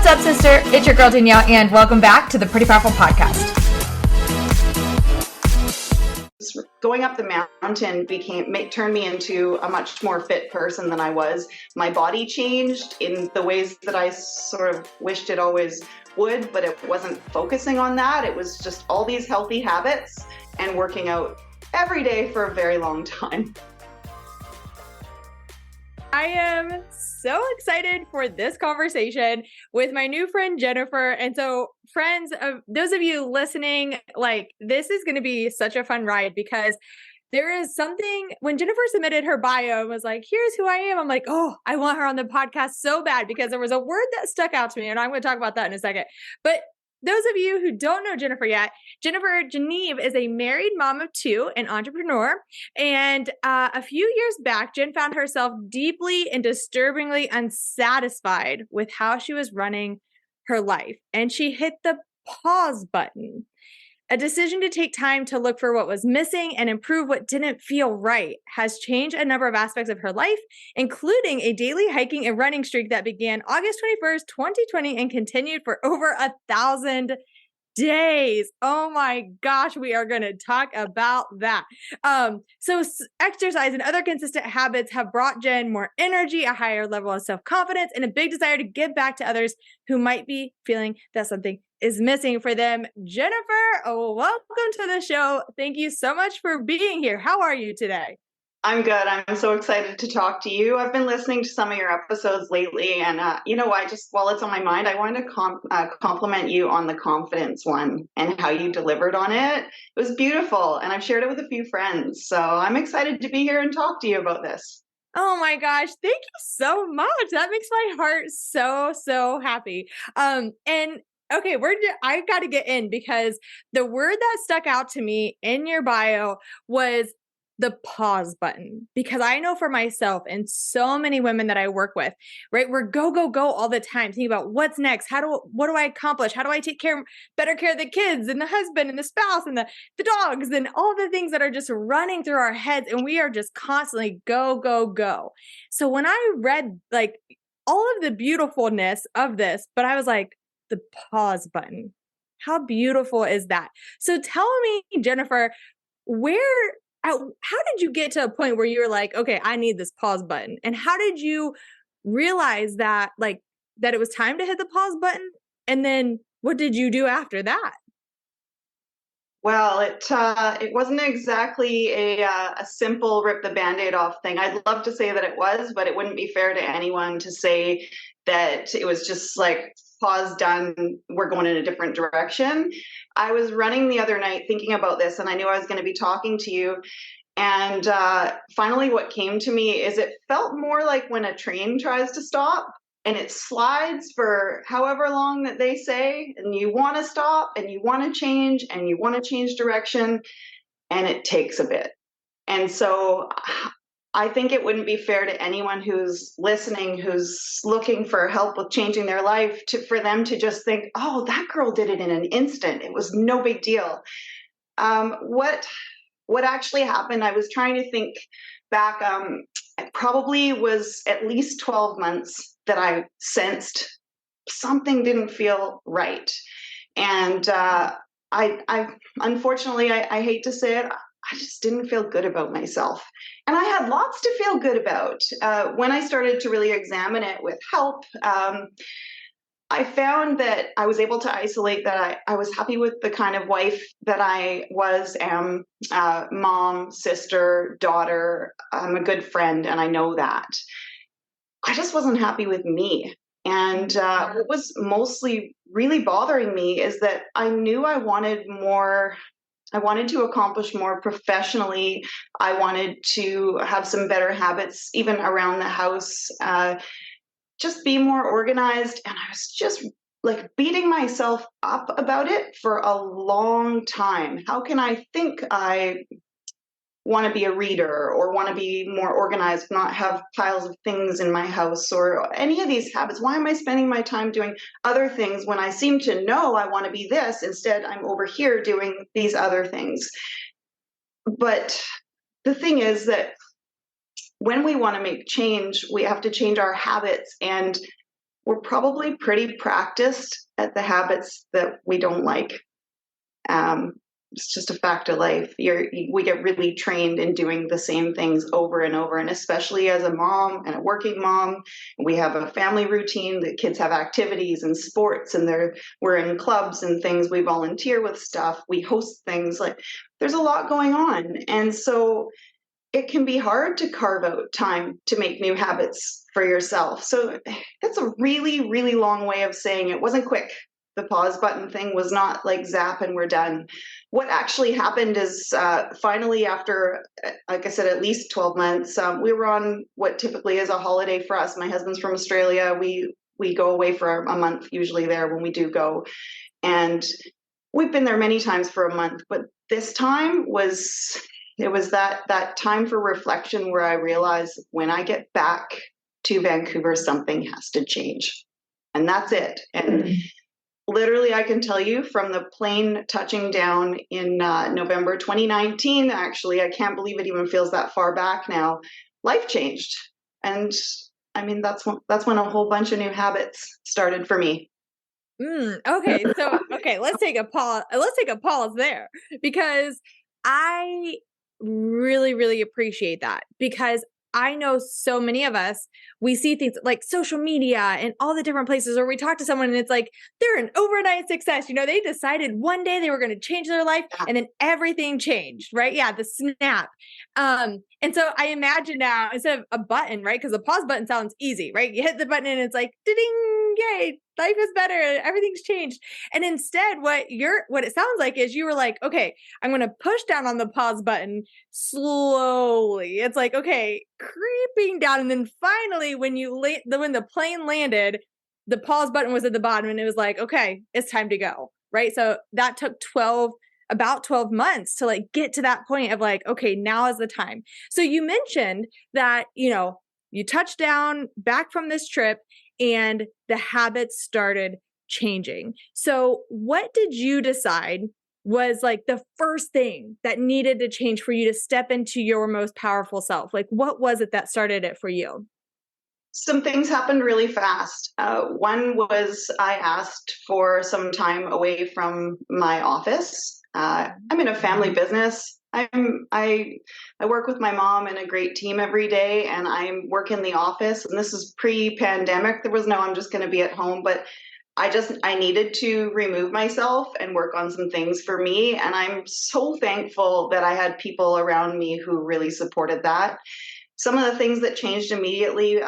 What's up, sister? It's your girl Danielle, and welcome back to the Pretty Powerful Podcast. Going up the mountain turned me into a much more fit person than I was. My body changed in the ways that I sort of wished it always would, but it wasn't focusing on that. It was just all these healthy habits and working out every day for a very long time. I am so excited for this conversation with my new friend, Jennifer. And so friends, those of you listening, this is going to be such a fun ride because there is something when Jennifer submitted her bio and was like, here's who I am. I'm like, oh, I want her on the podcast so bad because there was a word that stuck out to me. And I'm going to talk about that in a second. But those of you who don't know Jennifer yet, Jennifer Geneve is a married mom of two, an entrepreneur. And a few years back, Jen found herself deeply and disturbingly unsatisfied with how she was running her life. And she hit the pause button. A decision to take time to look for what was missing and improve what didn't feel right has changed a number of aspects of her life, including a daily hiking and running streak that began August 21st, 2020 and continued for over 1,000 days. Oh my gosh, we are going to talk about that. So exercise and other consistent habits have brought Jen more energy, a higher level of self-confidence, and a big desire to give back to others who might be feeling that something is missing for them. Jennifer, welcome to the show. Thank you so much for being here. How are you today? I'm good. I'm so excited to talk to you. I've been listening to some of your episodes lately, and while it's on my mind, I wanted to compliment you on the confidence one and how you delivered on it. It was beautiful, and I've shared it with a few friends. So I'm excited to be here and talk to you about this. Oh my gosh, thank you so much. That makes my heart so happy. Okay, I got to get in because the word that stuck out to me in your bio was the pause button. Because I know for myself and so many women that I work with, right? We're go all the time, thinking about what's next. What do I accomplish? How do I take better care of the kids and the husband and the spouse and the dogs and all the things that are just running through our heads. And we are just constantly go. So when I read all of the beautifulned of this, but I was like, the pause button. How beautiful is that? So tell me, Jennifer, how did you get to a point where you were like, okay, I need this pause button? And how did you realize that it was time to hit the pause button? And then what did you do after that? Well, it wasn't exactly a simple rip the Band-Aid off thing. I'd love to say that it was, but it wouldn't be fair to anyone to say that it was just like, pause, done, we're going in a different direction. I was running the other night thinking about this, and I knew I was going to be talking to you. And finally, what came to me is it felt more like when a train tries to stop and it slides for however long that they say, and you want to stop and you want to change and you want to change direction, and it takes a bit. And so I think it wouldn't be fair to anyone who's listening, who's looking for help with changing their life, for them to just think, oh, that girl did it in an instant. It was no big deal. What actually happened, I was trying to think back, it probably was at least 12 months that I sensed something didn't feel right. And I unfortunately, I hate to say it, I just didn't feel good about myself. And I had lots to feel good about. When I started to really examine it with help, I found that I was able to isolate that I was happy with the kind of wife that I am, mom, sister, daughter. I'm a good friend, and I know that. I just wasn't happy with me. And what was mostly really bothering me is that I knew I wanted more. I wanted to accomplish more professionally. I wanted to have some better habits, even around the house, just be more organized. And I was just beating myself up about it for a long time. How can I think I want to be a reader or want to be more organized, not have piles of things in my house or any of these habits? Why am I spending my time doing other things when I seem to know I want to be this? Instead, I'm over here doing these other things. But the thing is that when we want to make change, we have to change our habits. And we're probably pretty practiced at the habits that we don't like. It's just a fact of life. We get really trained in doing the same things over and over. And especially as a mom and a working mom, we have a family routine. The kids have activities and sports, and we're in clubs and things. We volunteer with stuff. We host things. Like, there's a lot going on. And so it can be hard to carve out time to make new habits for yourself. So that's a really, really long way of saying it wasn't quick. The pause button thing was not like zap and we're done. What actually happened is finally, after, like I said, at least 12 months, we were on what typically is a holiday for us. My husband's from Australia. We go away for a month usually there when we do go. And we've been there many times for a month, but this time was that time for reflection where I realized when I get back to Vancouver, something has to change. And that's it. And literally, I can tell you from the plane touching down in November 2019, actually, I can't believe it even feels that far back now, life changed. And I mean, that's when a whole bunch of new habits started for me. Okay. So, let's take a pause. Let's take a pause there, because I really, really appreciate that, because I know so many of us, we see things like social media and all the different places, or we talk to someone and it's like, they're an overnight success. You know, they decided one day they were going to change their life and then everything changed, right? Yeah. The snap. And so I imagine now, instead of a button, right? Because the pause button sounds easy, right? You hit the button and it's like, ding, yay, life is better. Everything's changed. And instead, what it sounds like is you were like, okay, I'm going to push down on the pause button slowly. It's like, okay, creeping down. And then finally, when the plane landed, the pause button was at the bottom and it was like, okay, it's time to go. Right. So that took about 12 months to like get to that point of like, okay, now is the time. So you mentioned that, you touched down back from this trip and the habits started changing. So what did you decide was like the first thing that needed to change for you to step into your most powerful self? Like, what was it that started it for you? Some things happened really fast. One was I asked for some time away from my office. I'm in a family business. I work with my mom and a great team every day, and I work in the office. And this is pre-pandemic. There was no, I'm just going to be at home, but I needed to remove myself and work on some things for me. And I'm so thankful that I had people around me who really supported that. Some of the things that changed immediately,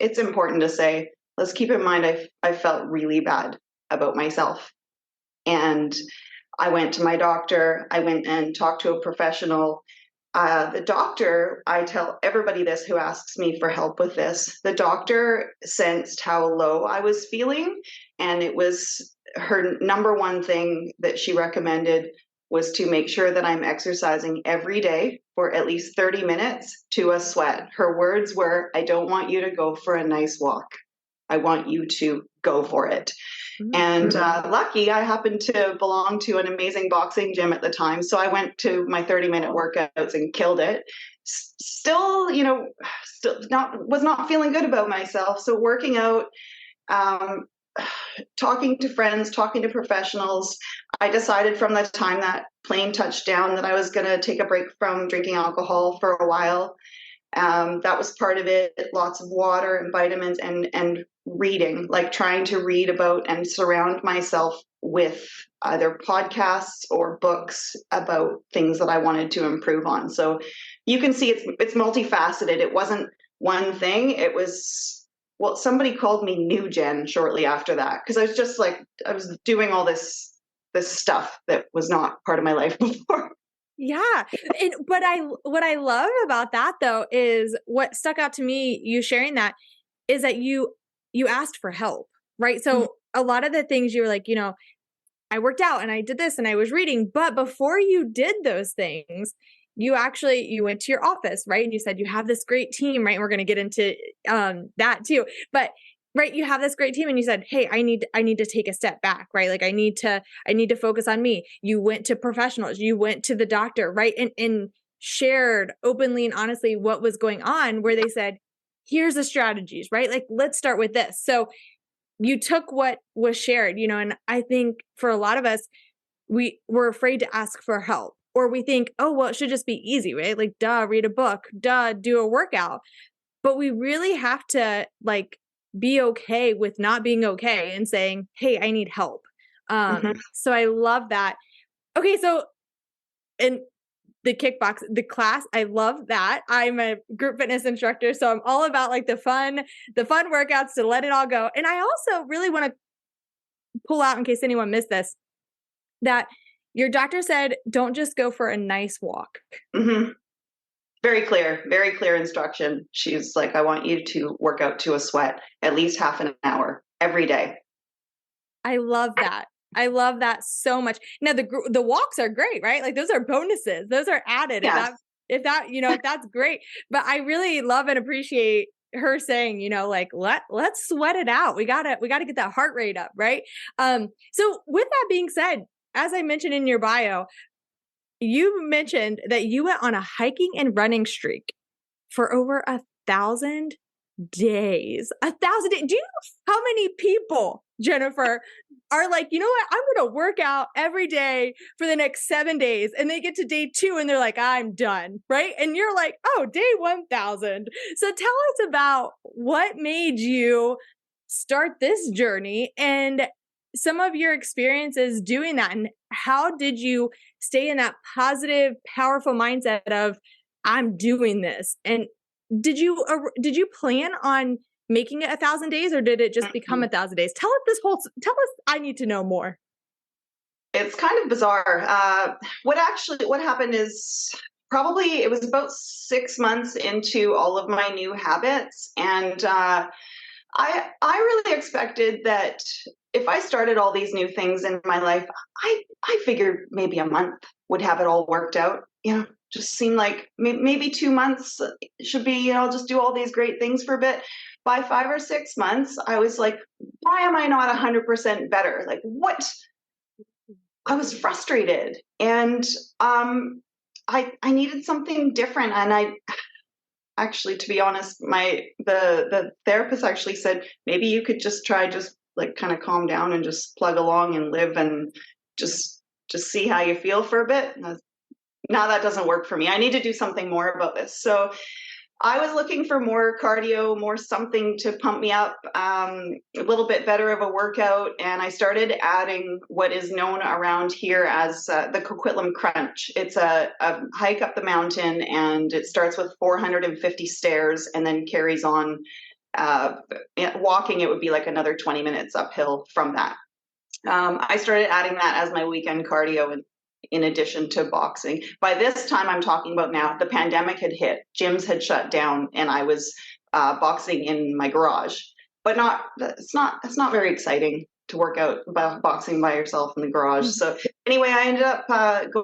it's important to say, let's keep in mind, I felt really bad about myself. And I went to my doctor. I went and talked to a professional. The doctor, I tell everybody this who asks me for help with this, the doctor sensed how low I was feeling. And it was her number one thing that she recommended was to make sure that I'm exercising every day for at least 30 minutes to a sweat. Her words were, I don't want you to go for a nice walk. I want you to go for it. Mm-hmm. And lucky, I happened to belong to an amazing boxing gym at the time. So I went to my 30-minute workouts and killed it. Still, was not feeling good about myself. So working out, talking to friends, talking to professionals, I decided from the time that plane touched down that I was going to take a break from drinking alcohol for a while. That was part of it. Lots of water and vitamins and reading, like trying to read about and surround myself with either podcasts or books about things that I wanted to improve on. So you can see it's multifaceted. It wasn't one thing. It was, well, somebody called me New Jenn shortly after that, because I was just like, I was doing all this stuff that was not part of my life before. Yeah. But what I love about that though, is what stuck out to me, you sharing that, is that you asked for help, right? So mm-hmm. a lot of the things you were like, I worked out and I did this and I was reading, but before you did those things, you went to your office, right? And you said, you have this great team, right? And we're going to get into that too. But right, you have this great team and you said, hey, I need to take a step back, right? Like I need to focus on me. You went to professionals, you went to the doctor, right? And shared openly and honestly what was going on, where they said, here's the strategies, right? Like, let's start with this. So you took what was shared, and I think for a lot of us, we're afraid to ask for help, or we think, oh, well, it should just be easy, right? Like, duh, read a book, duh, do a workout. But we really have to like be okay with not being okay and saying, hey, I need help. So I love that. Okay. So, and the class, I love that. I'm a group fitness instructor, so I'm all about like the fun workouts to let it all go. And I also really want to pull out, in case anyone missed this, that your doctor said, don't just go for a nice walk. Mm-hmm. Very clear instruction. She's like, I want you to work out to a sweat, at least half an hour every day. I love that. I love that so much. Now the walks are great, right? Like those are bonuses. Those are added. Yes. If that's great. But I really love and appreciate her saying, like, let's sweat it out. We gotta get that heart rate up. Right. So with that being said, as I mentioned in your bio, you mentioned that you went on a hiking and running streak for over 1,000 days. 1,000 days. Do you know how many people, Jennifer, are like, you know what? I'm going to work out every day for the next 7 days. And they get to day 2 and they're like, I'm done. Right. And you're like, oh, day 1,000. So tell us about what made you start this journey and some of your experiences doing that. And how did you stay in that positive, powerful mindset of, I'm doing this? And did you plan on making it 1,000 days, or did it just become 1,000 days? Tell us, I need to know more. It's kind of bizarre. What happened is probably it was about 6 months into all of my new habits. And I really expected that if I started all these new things in my life, I figured maybe a month would have it all worked out. Just seemed like maybe 2 months should be, I'll just do all these great things for a bit. By 5 or 6 months, I was like, why am I not 100% better? Like, what? I was frustrated. And I needed something different. And I actually, to be honest, the therapist actually said, maybe you could just try like kind of calm down and just plug along and live and just see how you feel for a bit. Now that doesn't work for me. I need to do something more about this. So I was looking for more cardio, more something to pump me up, a little bit better of a workout. And I started adding what is known around here as the Coquitlam Crunch. It's a hike up the mountain, and it starts with 450 stairs and then carries on. Walking, it would be like another 20 minutes uphill from that. I started adding that as my weekend cardio, and in addition to boxing. By this time, I'm talking about now, the pandemic had hit, gyms had shut down, and I was boxing in my garage. But it's not very exciting to work out boxing by yourself in the garage. Mm-hmm. So anyway, I ended up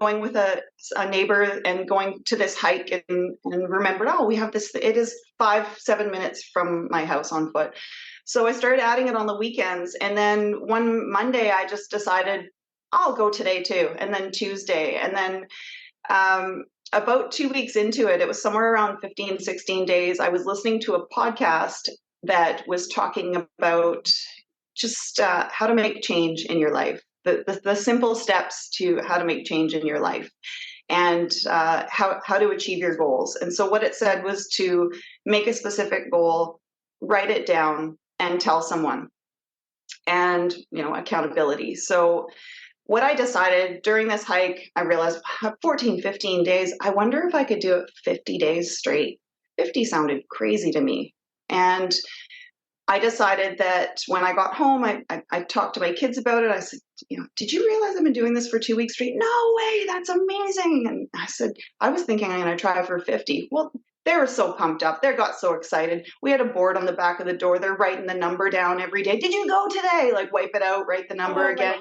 going with a neighbor and going to this hike and remembered, we have this, it is 5-7 minutes from my house on foot. So I started adding it on the weekends. And then one Monday, I just decided, I'll go today too. And then Tuesday. And then about 2 weeks into it, it was somewhere around 15, 16 days, I was listening to a podcast that was talking about just how to make change in your life, the simple steps to how to make change in your life, and how to achieve your goals. And so what it said was to make a specific goal, write it down, and tell someone, and accountability. So what I decided during this hike, I realized 14, 15 days, I wonder if I could do it 50 days straight. 50 sounded crazy to me. And I decided that when I got home, I talked to my kids about it. I said, did you realize I've been doing this for 2 weeks straight? No way, that's amazing. And I said, I was thinking I'm going to try for 50. Well, they were so pumped up. They got so excited. We had a board on the back of the door. They're writing the number down every day. Did you go today? Like, wipe it out, write the number again.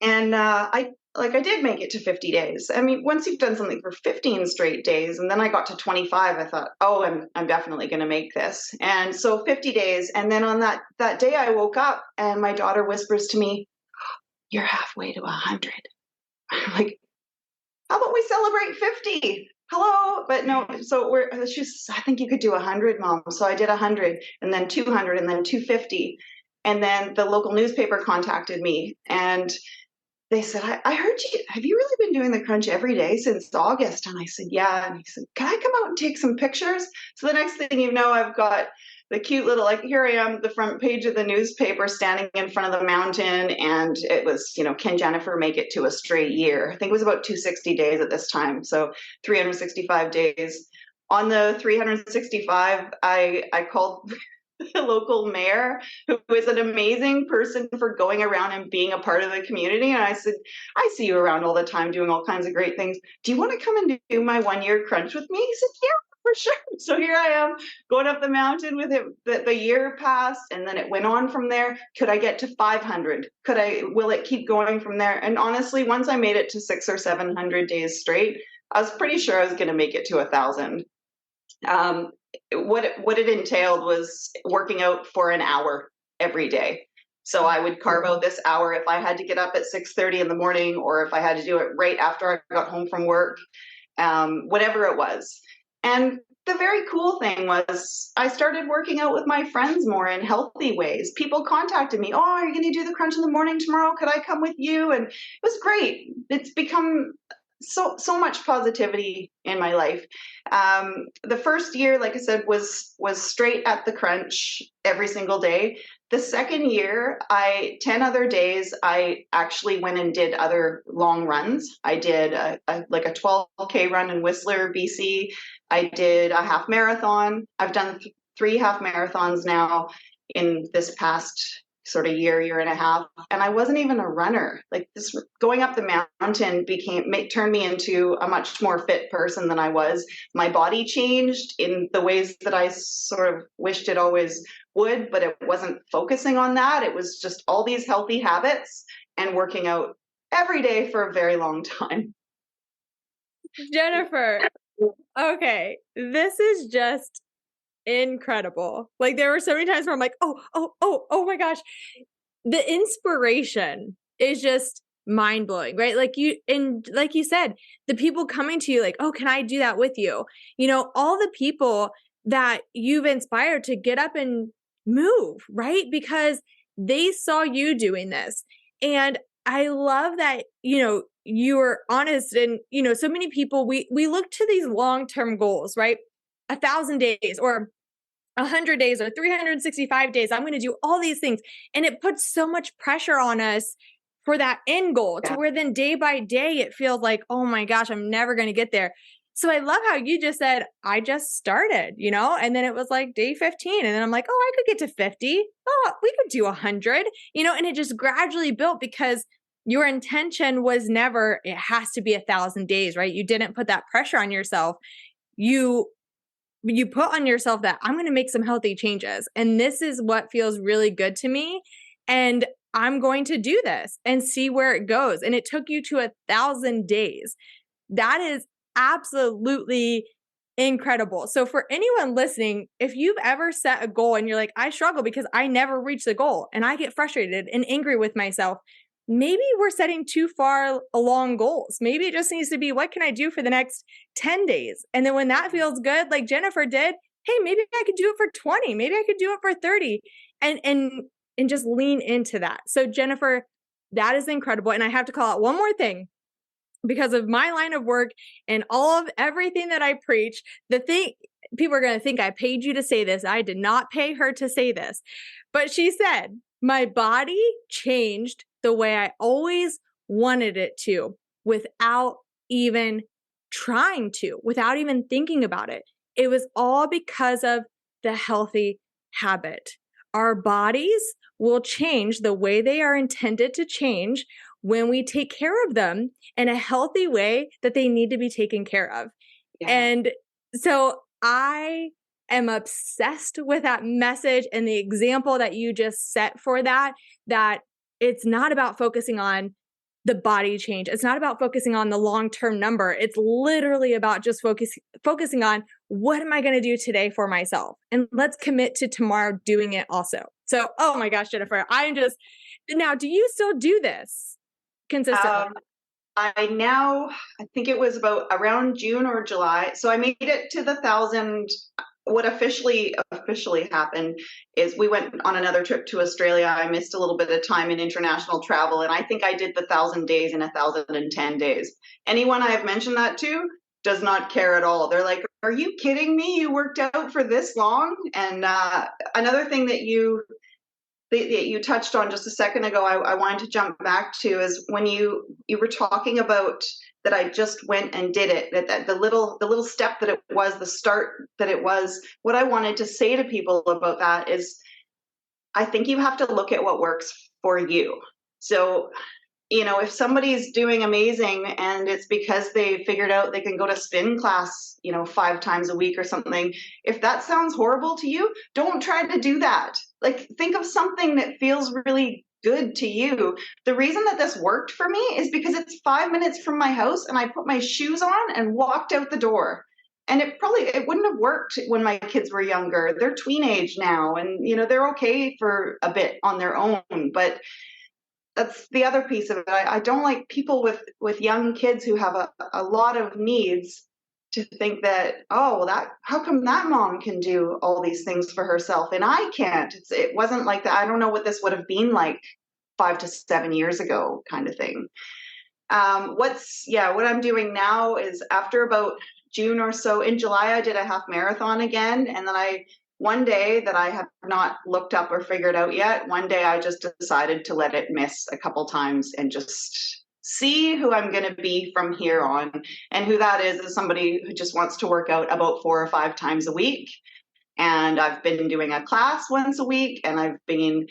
And I did make it to 50 days. I mean, once you've done something for 15 straight days, and then I got to 25, I thought, I'm definitely going to make this. And so 50 days. And then on that day, I woke up and my daughter whispers to me, you're halfway to 100. I'm like, how about we celebrate 50? hello, but no. So I think you could do 100, Mom. So I did 100 and then 200 and then 250. And then the local newspaper contacted me and they said, I heard you, have you really been doing the crunch every day since August? And I said, yeah. And he said, can I come out and take some pictures? So the next thing you know, I've got the cute little, like, here I am, the front page of the newspaper standing in front of the mountain. And it was, can Jennifer make it to a straight year? I think it was about 260 days at this time. So 365 days. On the 365, I called the local mayor, who is an amazing person for going around and being a part of the community. And I said, I see you around all the time doing all kinds of great things. Do you want to come and do my 1 year crunch with me? He said, yeah, for sure. So here I am going up the mountain with him. The year passed and then it went on from there. Could I get to 500? Will it keep going from there? And honestly, once I made it to 600 or 700 days straight, I was pretty sure I was going to make it to 1,000. What it entailed was working out for an hour every day. So I would carve out this hour if I had to get up at 6:30 in the morning, or if I had to do it right after I got home from work, whatever it was. And the very cool thing was I started working out with my friends more in healthy ways. People contacted me, oh, are you going to do the crunch in the morning tomorrow? Could I come with you? And it was great. It's become so much positivity in my life. The first year, like I said, was straight at the crunch every single day. The second year, 10 other days, I actually went and did other long runs. I did a 12K run in Whistler, BC. I did a half marathon. I've done 3 half marathons now in this past sort of year and a half, and I wasn't even a runner. Like, this going up the mountain turned me into a much more fit person than I was. My body changed in the ways that I sort of wished it always would, but it wasn't focusing on that. It was just all these healthy habits and working out every day for a very long time. Jennifer, okay, this is just incredible. Like, there were so many times where I'm like, oh my gosh. The inspiration is just mind blowing, right? Like you said, the people coming to you like, oh, can I do that with you? All the people that you've inspired to get up and move, right? Because they saw you doing this. And I love that, you were honest. And, so many people, we look to these long-term goals, right? 1,000 days or 100 days or 365 days. I'm going to do all these things. And it puts so much pressure on us for that end goal to where then day by day, it feels like, oh my gosh, I'm never going to get there. So I love how you just said, I just started, and then it was like day 15. And then I'm like, oh, I could get to 50. Oh, we could do 100, and it just gradually built because your intention was never, it has to be 1,000 days, right? You didn't put that pressure on yourself. You put on yourself that I'm going to make some healthy changes. And this is what feels really good to me. And I'm going to do this and see where it goes. And it took you to 1,000 days. That is absolutely incredible. So for anyone listening, if you've ever set a goal and you're like, I struggle because I never reach the goal and I get frustrated and angry with myself, maybe we're setting too far along goals. Maybe it just needs to be, what can I do for the next 10 days? And then when that feels good, like Jennifer did, hey, maybe I could do it for 20. Maybe I could do it for 30 and just lean into that. So Jennifer, that is incredible. And I have to call out one more thing because of my line of work and all of everything that I preach. People are going to think I paid you to say this. I did not pay her to say this, but she said, my body changed the way I always wanted it to without even trying to, without even thinking about it. It was all because of the healthy habit. Our bodies will change the way they are intended to change when we take care of them in a healthy way that they need to be taken care of. Yeah. And so I am obsessed with that message and the example that you just set for that it's not about focusing on the body change. It's not about focusing on the long-term number. It's literally about just focusing on what am I going to do today for myself? And let's commit to tomorrow doing it also. So, oh my gosh, Jennifer, now, do you still do this consistently? I think it was about around June or July. So I made it to the 1,000. What officially happened is we went on another trip to Australia. I missed a little bit of time in international travel, and I think I did the 1,000 days in 1,010 days. Anyone I have mentioned that to does not care at all. They're like, "Are you kidding me? You worked out for this long?" And another thing that you touched on just a second ago, I wanted to jump back to is when you were talking about that I just went and did it, that the little step that it was, the start that it was. What I wanted to say to people about that is, I think you have to look at what works for you. So, if somebody's doing amazing and it's because they figured out they can go to spin class, 5 times a week or something, if that sounds horrible to you, don't try to do that. Like, think of something that feels really good to you. The reason that this worked for me is because it's 5 minutes from my house and I put my shoes on and walked out the door. And it wouldn't have worked when my kids were younger. They're tween age now, and they're okay for a bit on their own, but that's the other piece of it. I don't like people with young kids who have a lot of needs to think that, oh, well, how come that mom can do all these things for herself and I can't? It wasn't like that. I don't know what this would have been like 5 to 7 years ago, kind of thing. What I'm doing now is after about June or so, in July, I did a half marathon again. And then one day that I have not looked up or figured out yet, one day I just decided to let it miss a couple times and just see who I'm going to be from here on. And who that is somebody who just wants to work out about 4 or 5 times a week. And I've been doing a class once a week, and I've been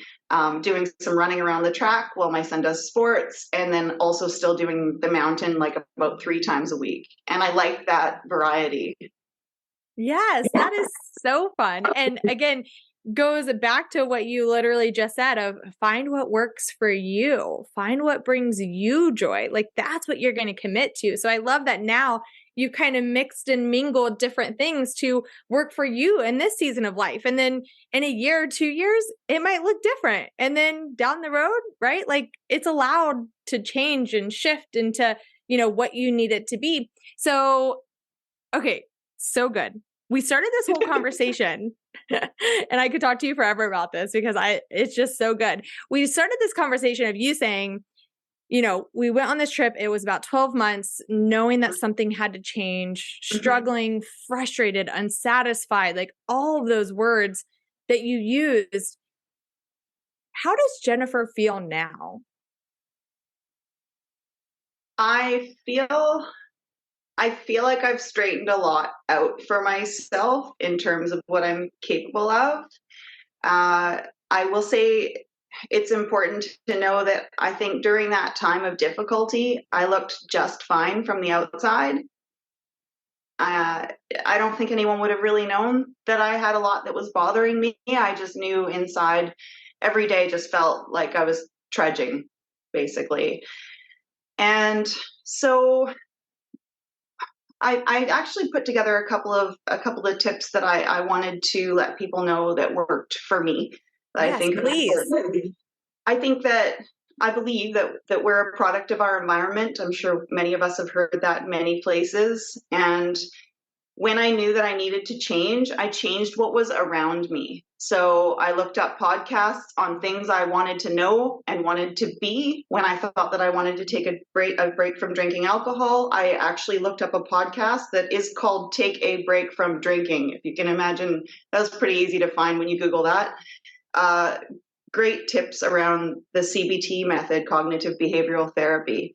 doing some running around the track while my son does sports, and then also still doing the mountain like about 3 times a week. And I like that variety. Yes, that is so fun. And again, goes back to what you literally just said of find what works for you, find what brings you joy. Like that's what you're going to commit to. So I love that now you've kind of mixed and mingled different things to work for you in this season of life. And then in a year or 2 years, it might look different. And then down the road, right? Like it's allowed to change and shift into, what you need it to be. So, okay. So good. We started this whole conversation and I could talk to you forever about this because it's just so good. We started this conversation of you saying, we went on this trip. It was about 12 months, knowing that something had to change, struggling, frustrated, unsatisfied, like all of those words that you used. How does Jennifer feel now? I feel like I've straightened a lot out for myself in terms of what I'm capable of. I will say it's important to know that I think during that time of difficulty, I looked just fine from the outside. I don't think anyone would have really known that I had a lot that was bothering me. I just knew inside every day just felt like I was trudging, basically. And so I actually put together a couple of tips that I wanted to let people know that worked for me. Yes, please. I believe that we're a product of our environment. I'm sure many of us have heard that many places. And when I knew that I needed to change, I changed what was around me. So I looked up podcasts on things I wanted to know and wanted to be. When I thought that I wanted to take a break from drinking alcohol, I actually looked up a podcast that is called Take a Break from Drinking. If you can imagine, that was pretty easy to find when you Google that. Great tips around the CBT method, cognitive behavioral therapy.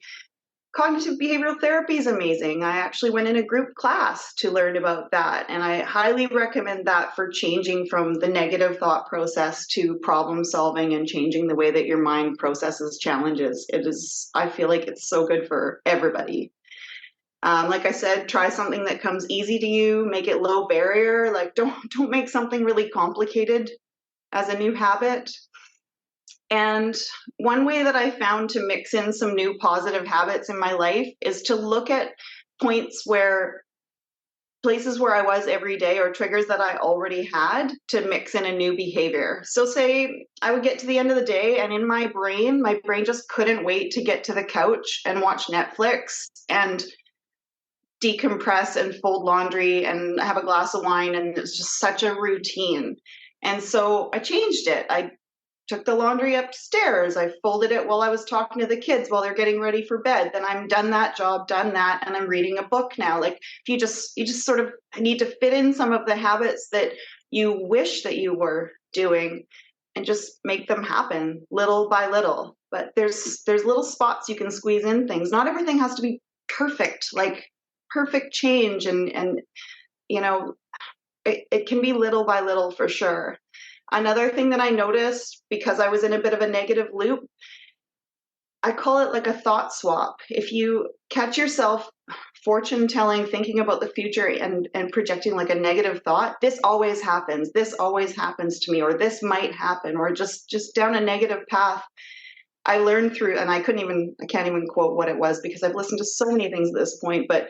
Cognitive behavioral therapy is amazing. I actually went in a group class to learn about that, and I highly recommend that for changing from the negative thought process to problem solving and changing the way that your mind processes challenges. I feel like it's so good for everybody. Like I said, try something that comes easy to you, make it low barrier. Like don't make something really complicated as a new habit. And one way that I found to mix in some new positive habits in my life is to look at points where places where I was every day or triggers that I already had to mix in a new behavior. So say I would get to the end of the day and in my brain just couldn't wait to get to the couch and watch Netflix and decompress and fold laundry and have a glass of wine. And it's just such a routine. And so I changed it. I took the laundry upstairs. I folded it while I was talking to the kids while they're getting ready for bed. Then I'm done that job, done that, and I'm reading a book now. Like if you just sort of need to fit in some of the habits that you wish that you were doing and just make them happen little by little. But there's little spots you can squeeze in things. Not everything has to be perfect, like perfect change, and you know, it can be little by little for sure. Another thing that I noticed, because I was in a bit of a negative loop, I call it like a thought swap. If you catch yourself fortune telling, thinking about the future and projecting like a negative thought, this always happens to me, or this might happen, or just down a negative path. I learned through, and I can't even quote what it was because I've listened to so many things at this point, but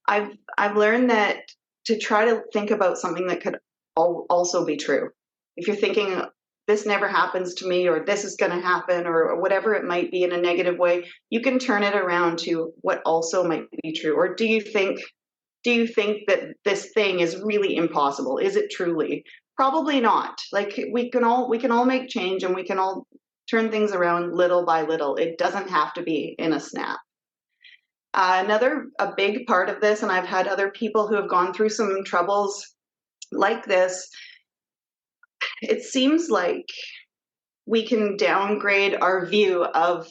I've learned that to try to think about something that could also be true. If you're thinking this never happens to me, or this is going to happen, or whatever it might be in a negative way, you can turn it around to what also might be true. Or do you think that this thing is really impossible? Is it truly? Probably not. Like we can all make change, and we can all turn things around little by little. It doesn't have to be in a snap. A big part of this, and I've had other people who have gone through some troubles like this, it seems like we can downgrade our view of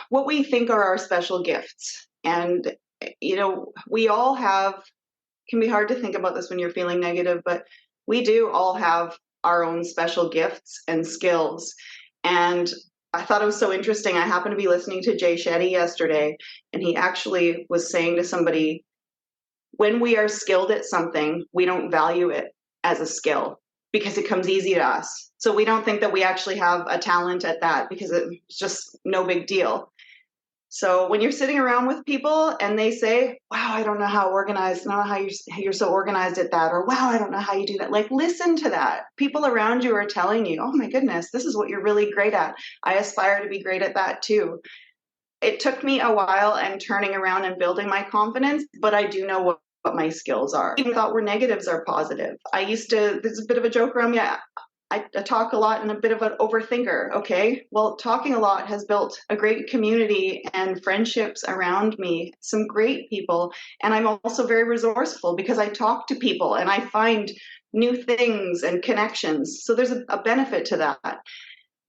what we think are our special gifts. And, we all have, can be hard to think about this when you're feeling negative, but we do all have our own special gifts and skills. And I thought it was so interesting. I happened to be listening to Jay Shetty yesterday, and he actually was saying to somebody, when we are skilled at something, we don't value it as a skill because it comes easy to us. So we don't think that we actually have a talent at that because it's just no big deal. So when you're sitting around with people and they say, wow, I don't know how organized, I don't know how you're so organized at that, or wow, I don't know how you do that. Like, listen to that. People around you are telling you, oh my goodness, this is what you're really great at. I aspire to be great at that too. It took me a while and turning around and building my confidence, but I do know what my skills are. Even thought were negatives are positive. This is a bit of a joke around me. I talk a lot and a bit of an overthinker. Okay, well, talking a lot has built a great community and friendships around me, some great people. And I'm also very resourceful because I talk to people and I find new things and connections. So there's a benefit to that.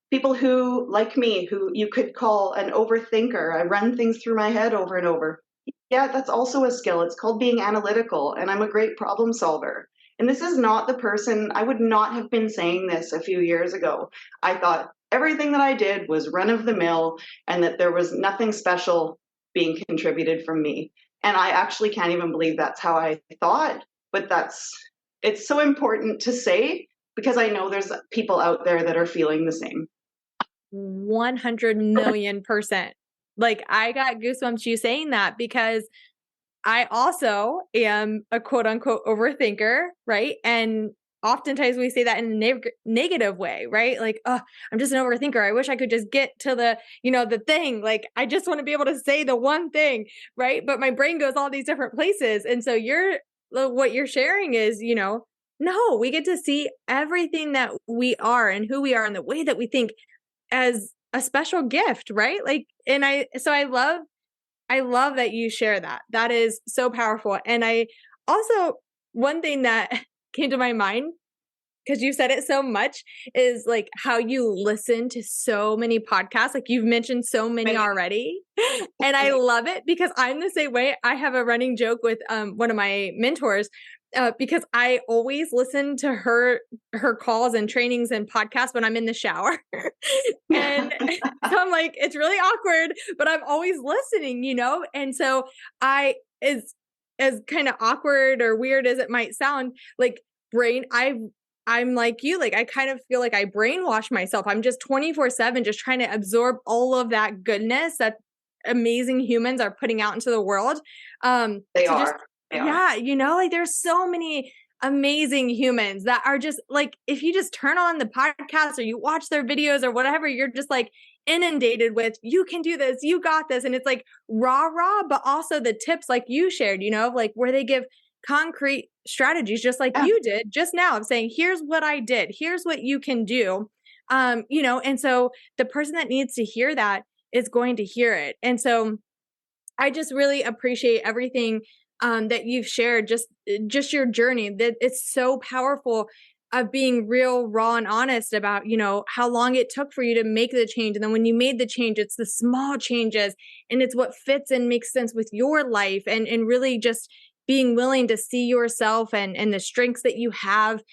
People who, like me, who you could call an overthinker, I run things through my head over and over. Yeah, that's also a skill. It's called being analytical, and I'm a great problem solver. And this is not the person, I would not have been saying this a few years ago. I thought everything that I did was run of the mill and that there was nothing special being contributed from me. And I actually can't even believe that's how I thought, but it's so important to say because I know there's people out there that are feeling the same. 100 million%. Like, I got goosebumps you saying that because I also am a quote unquote overthinker, right? And oftentimes we say that in a negative way, right? Like, oh, I'm just an overthinker. I wish I could just get to the thing. Like, I just want to be able to say the one thing, right? But my brain goes all these different places. And so what you're sharing is, no, we get to see everything that we are and who we are and the way that we think as a special gift, right? Like, and I love that you share that. That is so powerful. And I also, one thing that came to my mind, because you said it so much, is like how you listen to so many podcasts. Like, you've mentioned so many already. And I love it because I'm the same way. I have a running joke with one of my mentors because I always listen to her calls and trainings and podcasts when I'm in the shower. And so I'm like, it's really awkward, but I'm always listening, And so as kind of awkward or weird as it might sound, like I'm like you, like I kind of feel like I brainwash myself. I'm just 24/7 just trying to absorb all of that goodness that amazing humans are putting out into the world. They are. Yeah, you know, like there's so many amazing humans that are just like, if you just turn on the podcast or you watch their videos or whatever, you're just like inundated with, you can do this, you got this. And it's like rah, but also the tips like you shared, you know, like where they give concrete strategies, just like you did just now, of saying, here's what I did, here's what you can do. You know, and so the person that needs to hear that is going to hear it. And so I just really appreciate everything that you've shared, just your journey. That it's so powerful of being real, raw, and honest about, you know, how long it took for you to make the change. And then when you made the change, it's the small changes and it's what fits and makes sense with your life, and really just being willing to see yourself and the strengths that you have.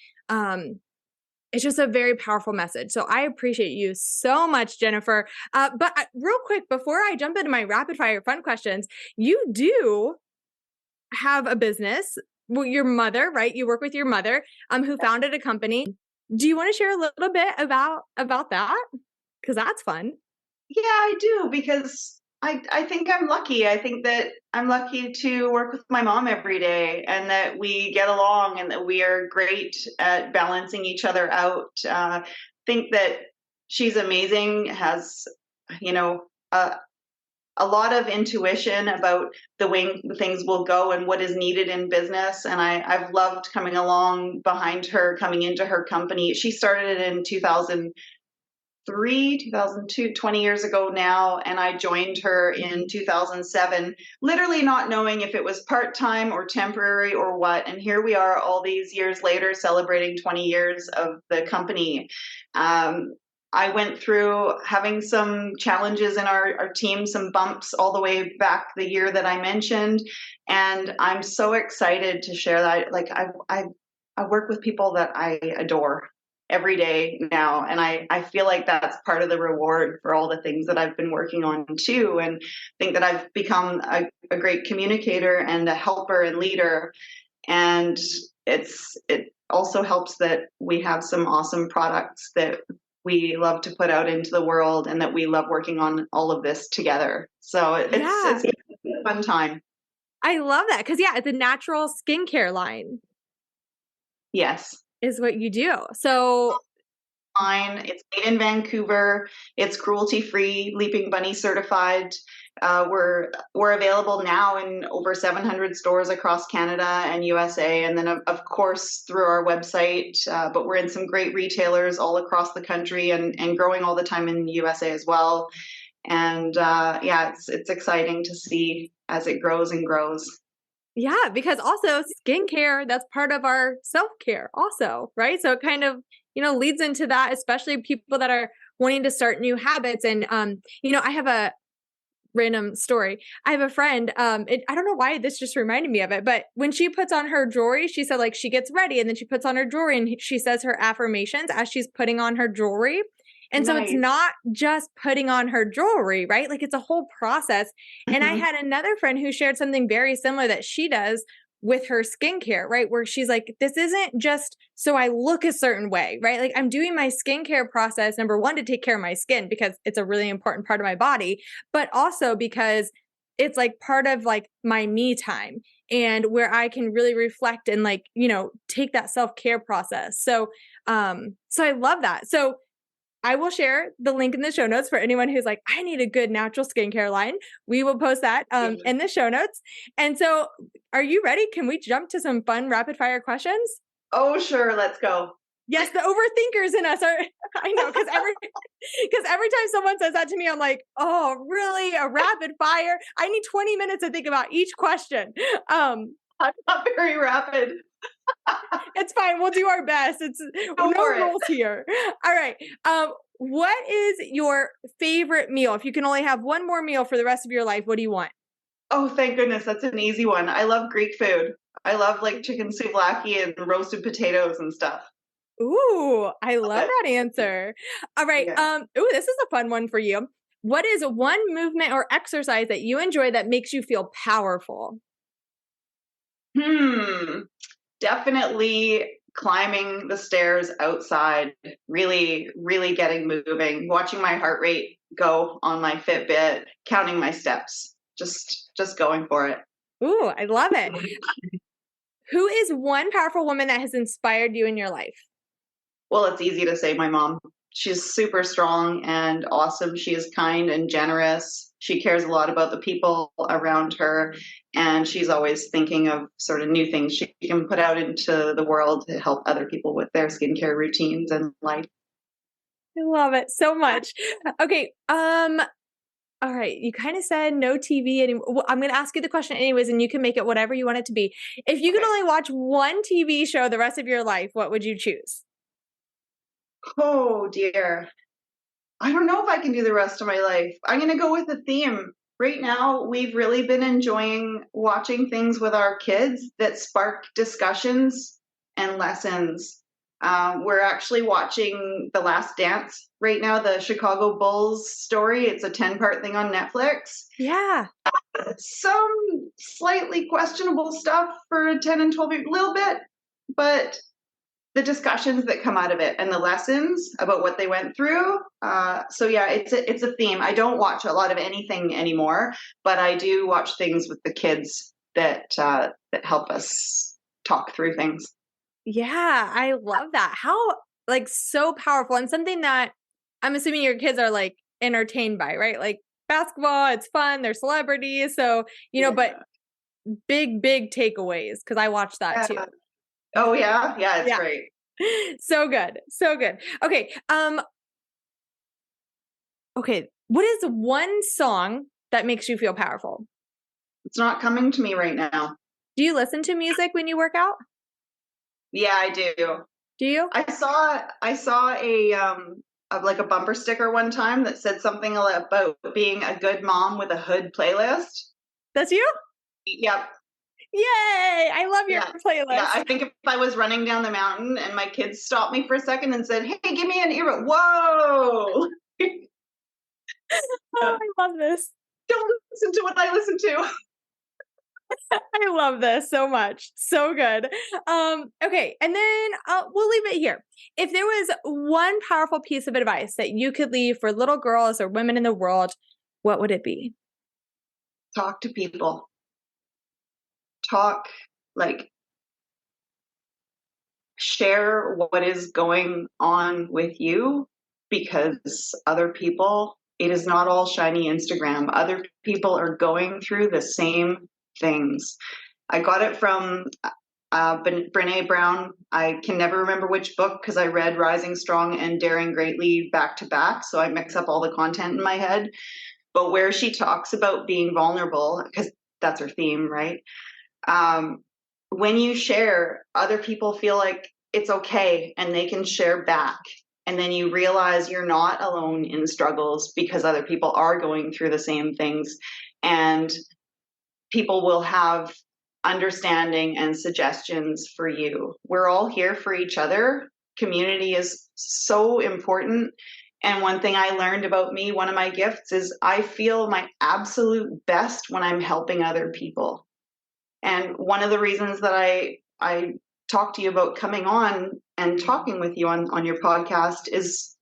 It's just a very powerful message. So I appreciate you so much, Jennifer. But real quick, before I jump into my rapid fire fun questions, you do have a business. Well, your mother, right? You work with your mother, who founded a company. Do you want to share a little bit about that? Because that's fun. Yeah, I do, because I think I'm lucky. I think that I'm lucky to work with my mom every day, and that we get along, and that we are great at balancing each other out. Think that she's amazing, has, you know, a lot of intuition about the way things will go and what is needed in business. And I've loved coming along behind her, coming into her company. She started it in 2003, 2002, 20 years ago now. And I joined her in 2007, literally not knowing if it was part-time or temporary or what. And here we are all these years later, celebrating 20 years of the company. I went through having some challenges in our team, some bumps all the way back the year that I mentioned. And I'm so excited to share that. Like I work with people that I adore every day now. And I feel like that's part of the reward for all the things that I've been working on too. And think that I've become a great communicator and a helper and leader. And it also helps that we have some awesome products that we love to put out into the world, and that we love working on all of this together. So it's a fun time. I love that. Because it's a natural skincare line. Yes. Is what you do. So it's made in Vancouver. It's cruelty-free, Leaping Bunny certified. We're available now in over 700 stores across Canada and USA, and then of course through our website. But we're in some great retailers all across the country, and growing all the time in the USA as well. And it's exciting to see as it grows and grows. Yeah, because also skincare, that's part of our self-care also, right? So it kind of, you know, leads into that, especially people that are wanting to start new habits. And, you know, I have a random story. I have a friend, I don't know why this just reminded me of it, but when she puts on her jewelry, she said like she gets ready and then she puts on her jewelry and she says her affirmations as she's putting on her jewelry. And so it's not just putting on her jewelry, right? Like it's a whole process. Mm-hmm. And I had another friend who shared something very similar that she does with her skincare, right? Where she's like, this isn't just so I look a certain way, right? Like I'm doing my skincare process, number one, to take care of my skin because it's a really important part of my body, but also because it's like part of like my me time and where I can really reflect and like, you know, take that self-care process. So I love that. So I will share the link in the show notes for anyone who's like, I need a good natural skincare line. We will post that in the show notes. And so are you ready? Can we jump to some fun rapid fire questions? Oh, sure. Let's go. Yes, the overthinkers in us are, I know, because every time someone says that to me, I'm like, oh, really? A rapid fire? I need 20 minutes to think about each question. I'm not very rapid. It's fine. We'll do our best. It's no rules here. All right. What is your favorite meal? If you can only have one more meal for the rest of your life, what do you want? Oh, thank goodness. That's an easy one. I love Greek food. I love like chicken souvlaki and roasted potatoes and stuff. Ooh, I love that answer. All right. Yeah. This is a fun one for you. What is one movement or exercise that you enjoy that makes you feel powerful? Definitely climbing the stairs outside, really, really getting moving, watching my heart rate go on my Fitbit, counting my steps, just going for it. Ooh, I love it. Who is one powerful woman that has inspired you in your life? Well, it's easy to say my mom. She's super strong and awesome. She is kind and generous. She cares a lot about the people around her, and she's always thinking of sort of new things she can put out into the world to help other people with their skincare routines and life. I love it so much. Okay, all right, you kind of said no TV anymore. Well, I'm going to ask you the question anyways, and you can make it whatever you want it to be. If you could only watch one TV show the rest of your life, what would you choose? Oh dear. I don't know if I can do the rest of my life. I'm going to go with a theme. Right now, we've really been enjoying watching things with our kids that spark discussions and lessons. We're actually watching The Last Dance right now, the Chicago Bulls story. It's a 10-part thing on Netflix. Yeah. Some slightly questionable stuff for a 10 and 12 year, a little bit, but the discussions that come out of it and the lessons about what they went through. So yeah, it's a theme. I don't watch a lot of anything anymore, but I do watch things with the kids that help us talk through things. Yeah, I love that. How like so powerful and something that I'm assuming your kids are like entertained by, right? Like basketball, it's fun, they're celebrities. So, but big takeaways because I watch that too. Oh yeah. Yeah, it's great. So good. So good. Okay. Okay. What is one song that makes you feel powerful? It's not coming to me right now. Do you listen to music when you work out? Yeah, I do. Do you? I saw a bumper sticker one time that said something about being a good mom with a hood playlist. That's you? Yep. Yay! I love your playlist. Yeah, I think if I was running down the mountain and my kids stopped me for a second and said, "Hey, give me an earbud," whoa! Oh, I love this. Don't listen to what I listen to. I love this so much. So good. Okay. And then we'll leave it here. If there was one powerful piece of advice that you could leave for little girls or women in the world, what would it be? Talk to people. Share what is going on with you, because other people, it is not all shiny Instagram. Other people are going through the same things. I got it from Brene Brown. I can never remember which book because I read Rising Strong and Daring Greatly back to back, so I mix up all the content in my head. But where she talks about being vulnerable, because that's her theme, right? When you share, other people feel like it's okay and they can share back. And then you realize you're not alone in struggles because other people are going through the same things. And people will have understanding and suggestions for you. We're all here for each other. Community is so important. And one thing I learned about me, one of my gifts is I feel my absolute best when I'm helping other people. And one of the reasons that I talked to you about coming on and talking with you on your podcast is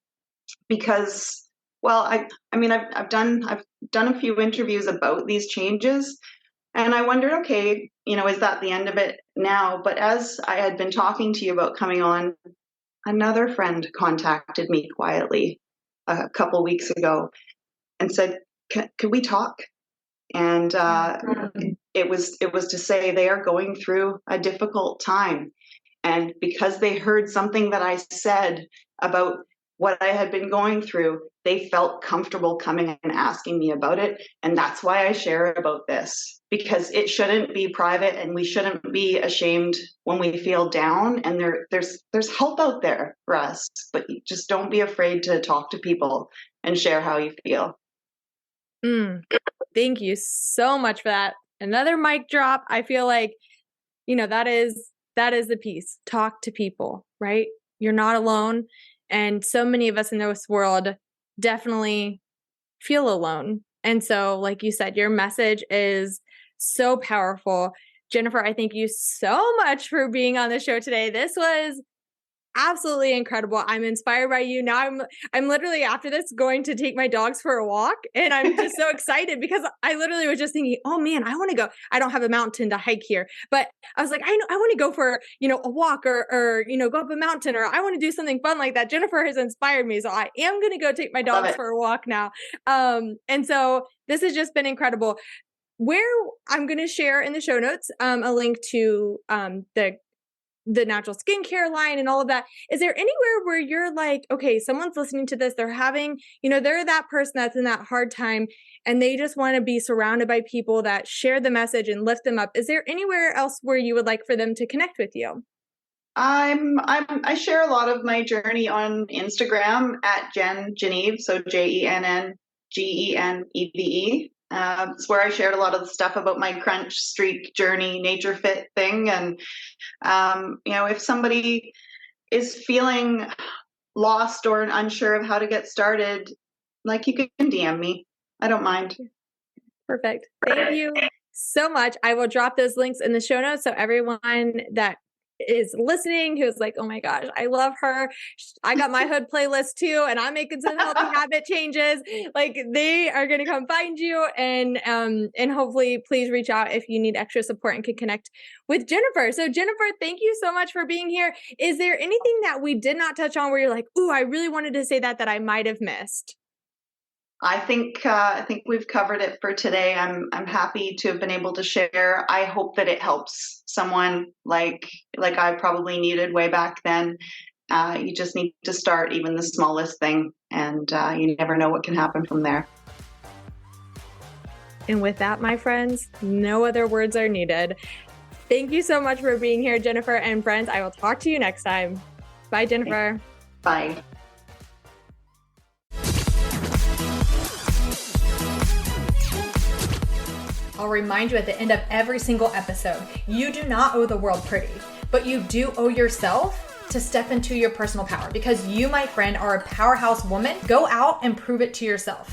because, well, I've done a few interviews about these changes, and I wondered, okay, is that the end of it now? But as I had been talking to you about coming on, another friend contacted me quietly a couple weeks ago and said, could we talk? And it was to say they are going through a difficult time. And because they heard something that I said about what I had been going through, they felt comfortable coming and asking me about it. And that's why I share about this, because it shouldn't be private and we shouldn't be ashamed when we feel down. And there's help out there for us, but just don't be afraid to talk to people and share how you feel. Thank you so much for that. Another mic drop. I feel like, that is the piece. Talk to people, right? You're not alone. And so many of us in this world definitely feel alone. And so, like you said, your message is so powerful. Jennifer, I thank you so much for being on the show today. This was absolutely incredible. I'm inspired by you. Now I'm literally after this going to take my dogs for a walk, and I'm just so excited because I literally was just thinking, oh man, I want to go. I don't have a mountain to hike here, but I was like, I want to go for, a walk or go up a mountain, or I want to do something fun like that. Jennifer has inspired me. So I am going to go take my dogs for a walk now. And so this has just been incredible. Where I'm going to share in the show notes a link to the natural skincare line and all of that. Is there anywhere where you're like, okay, someone's listening to this, they're having, they're that person that's in that hard time and they just want to be surrounded by people that share the message and lift them up. Is there anywhere else where you would like for them to connect with you? I share a lot of my journey on Instagram at Jenn Geneve, so JennGeneve. It's where I shared a lot of the stuff about my crunch streak journey, nature fit thing. And, if somebody is feeling lost or unsure of how to get started, like, you can DM me. I don't mind. Perfect. Thank you so much. I will drop those links in the show notes. So everyone that is listening who's like, oh my gosh, I love her. I got my hood playlist too, and I'm making some healthy habit changes. Like, they are going to come find you, and hopefully please reach out if you need extra support and can connect with Jennifer. So Jennifer, thank you so much for being here. Is there anything that we did not touch on where you're like, ooh, I really wanted to say that I might have missed? I think we've covered it for today. I'm happy to have been able to share. I hope that it helps someone like I probably needed way back then. You just need to start even the smallest thing, and you never know what can happen from there. And with that, my friends, no other words are needed. Thank you so much for being here, Jennifer, and friends. I will talk to you next time. Bye, Jennifer. Bye. I'll remind you at the end of every single episode, you do not owe the world pretty, but you do owe yourself to step into your personal power, because you, my friend, are a powerhouse woman. Go out and prove it to yourself.